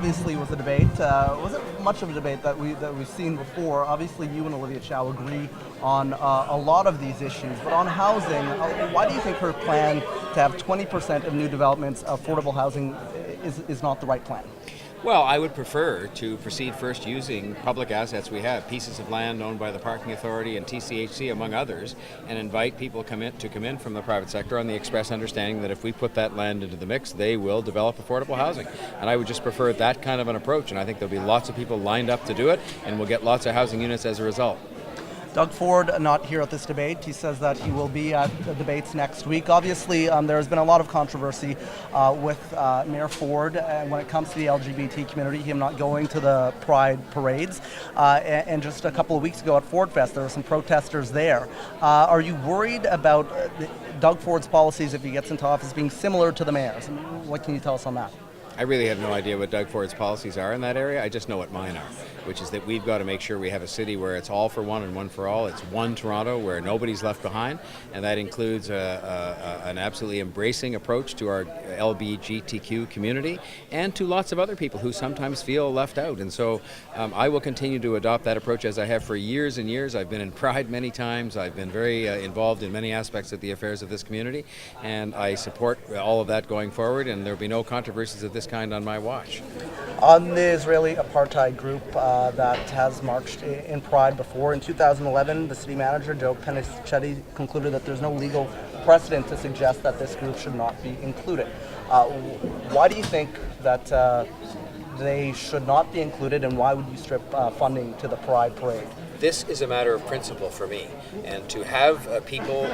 obviously was a debate. Wasn't much of a debate that we've seen before. Obviously, you and Olivia Chow agree on a lot of these issues, but on housing, why do you think her plan to have 20% of new developments affordable housing is not the right plan? Well, I would prefer to proceed first using public assets we have, pieces of land owned by the Parking Authority and TCHC, among others, and invite people to come in from the private sector on the express understanding that if we put that land into the mix, they will develop affordable housing. And I would just prefer that kind of an approach, and I think there'll be lots of people lined up to do it, and we'll get lots of housing units as a result. Doug Ford not here at this debate. He says that he will be at the debates next week. Obviously, there has been a lot of controversy with Mayor Ford when it comes to the LGBT community, him not going to the Pride parades. And just a couple of weeks ago at Ford Fest, there were some protesters there. Are you worried about Doug Ford's policies if he gets into office being similar to the mayor's? What can you tell us on that? I really have no idea what Doug Ford's policies are in that area. I just know what mine are, which is that we've got to make sure we have a city where it's all for one and one for all. It's one Toronto where nobody's left behind, and that includes an absolutely embracing approach to our LGBTQ community and to lots of other people who sometimes feel left out. And so I will continue to adopt that approach as I have for years and years. I've been in Pride many times. I've been very involved in many aspects of the affairs of this community, and I support all of that going forward, and there will be no controversies of this kind on my watch. On the Israeli Apartheid group that has marched in Pride before, in 2011, the city manager, Joe Penichetti, concluded that there's no legal precedent to suggest that this group should not be included. Why do you think that they should not be included, and why would you strip funding to the Pride parade? This is a matter of principle for me, and to have people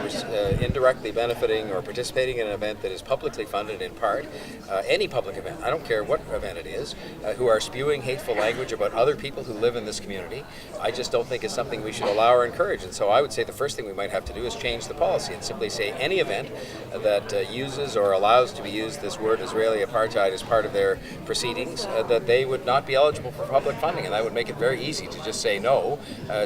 indirectly benefiting or participating in an event that is publicly funded in part, any public event, I don't care what event it is, who are spewing hateful language about other people who live in this community, I just don't think is something we should allow or encourage. And so I would say the first thing we might have to do is change the policy and simply say any event that uses or allows to be used this word Israeli apartheid as part of their proceedings, that they would not be eligible for public funding, and that would make it very easy to just say no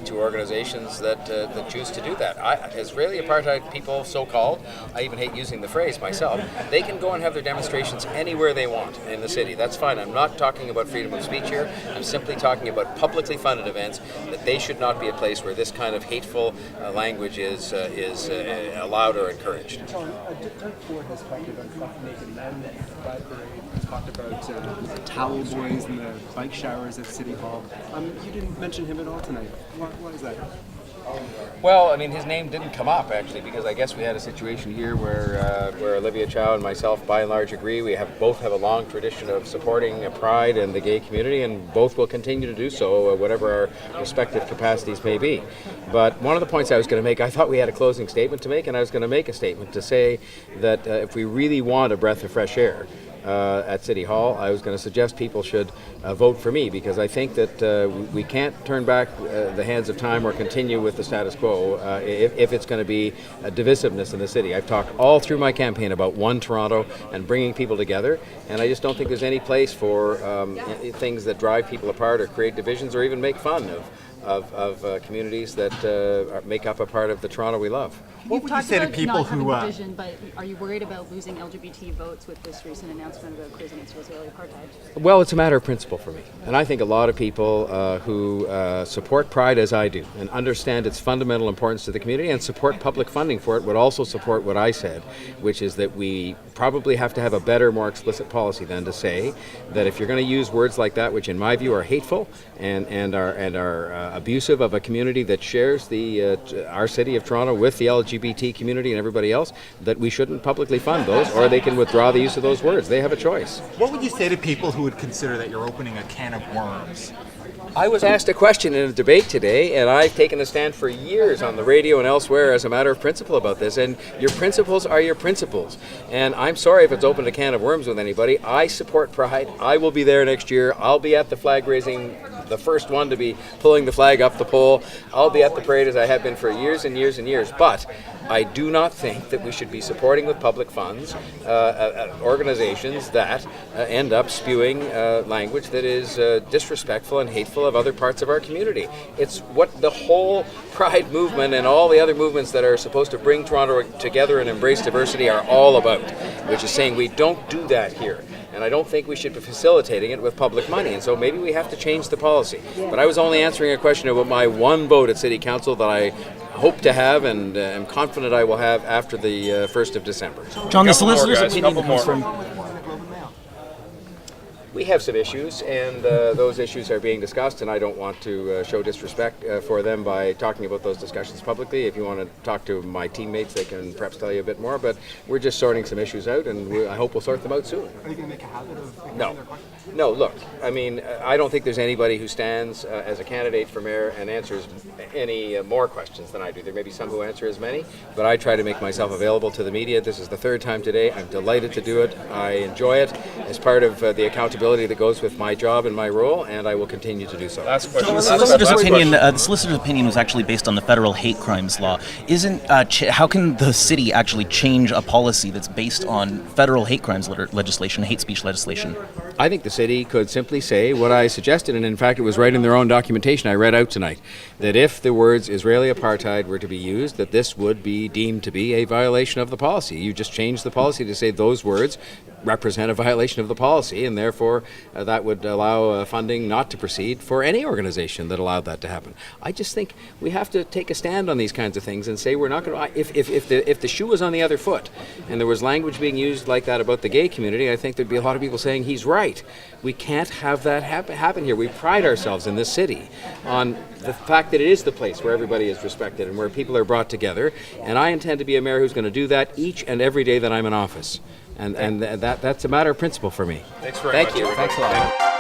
to organizations that choose to do that. Israeli apartheid people, so-called, I even hate using the phrase myself, they can go and have their demonstrations anywhere they want in the city. That's fine. I'm not talking about freedom of speech here. I'm simply talking about publicly funded events, that they should not be a place where this kind of hateful language is allowed or encouraged. Doug Ford has talked about naked men at the Pride Parade. He's talked about the towel boys and the bike showers at City Hall. You didn't mention him at all tonight. Why is that? Well, I mean, his name didn't come up, actually, because I guess we had a situation here where Olivia Chow and myself, by and large, agree. We both have a long tradition of supporting Pride and the gay community, and both will continue to do so, whatever our respective capacities may be. But one of the points I was going to make, I thought we had a closing statement to make, and I was going to make a statement to say that if we really want a breath of fresh air at City Hall, I was going to suggest people should vote for me, because I think that we can't turn back the hands of time or continue with the status quo if it's going to be a divisiveness in the city. I've talked all through my campaign about one Toronto and bringing people together, and I just don't think there's any place for things that drive people apart or create divisions or even make fun of communities that make up a part of the Toronto we love. What would you say to people who division, but are you worried about losing LGBT votes with this recent announcement about Queers Against Israeli Apartheid? Well, it's a matter of principle for me, and I think a lot of people who support Pride as I do and understand its fundamental importance to the community and support public funding for it would also support what I said, which is that we probably have to have a better, more explicit policy than to say that if you're going to use words like that, which in my view are hateful and are abusive of a community that shares our city of Toronto with the LGBT community and everybody else, that we shouldn't publicly fund those, or they can withdraw the use of those words. They have a choice. What would you say to people who would consider that you're opening a can of worms? I was asked a question in a debate today, and I've taken a stand for years on the radio and elsewhere as a matter of principle about this, and your principles are your principles. And I'm sorry if it's opened a can of worms with anybody. I support Pride. I will be there next year. I'll be at the flag raising, the first one to be pulling the flag up the pole. I'll be at the parade as I have been for years and years and years. But I do not think that we should be supporting with public funds organizations that end up spewing language that is disrespectful and hateful of other parts of our community. It's what the whole Pride movement and all the other movements that are supposed to bring Toronto together and embrace diversity are all about, which is saying we don't do that here. And And I don't think we should be facilitating it with public money. And so maybe we have to change the policy. But I was only answering a question about my one vote at City Council that I hope to have and am confident I will have after the 1st of December. John, the solicitor's opinion comes from... We have some issues, and those issues are being discussed, and I don't want to show disrespect for them by talking about those discussions publicly. If you want to talk to my teammates, they can perhaps tell you a bit more, but we're just sorting some issues out, and I hope we'll sort them out soon. Are you going to make a habit of No. No, look, I mean, I don't think there's anybody who stands as a candidate for mayor and answers any more questions than I do. There may be some who answer as many, but I try to make myself available to the media. This is the 3rd time today. I'm delighted to do it. I enjoy it as part of the accountability that goes with my job and my role, and I will continue to do so. John, the solicitor's opinion was actually based on the federal hate crimes law. How can the city actually change a policy that's based on federal hate crimes legislation, hate speech legislation? I think the city could simply say what I suggested, and in fact it was right in their own documentation I read out tonight, that if the words Israeli apartheid were to be used, that this would be deemed to be a violation of the policy. You just change the policy to say those words represent a violation of the policy, and therefore that would allow funding not to proceed for any organization that allowed that to happen. I just think we have to take a stand on these kinds of things and say we're not going to. If the shoe was on the other foot, and there was language being used like that about the gay community, I think there'd be a lot of people saying he's right. We can't have that happen here. We pride ourselves in this city on the fact that it is the place where everybody is respected and where people are brought together. And I intend to be a mayor who's going to do that each and every day that I'm in office. And that's a matter of principle for me. Thanks very much. Thank you. Thanks a lot.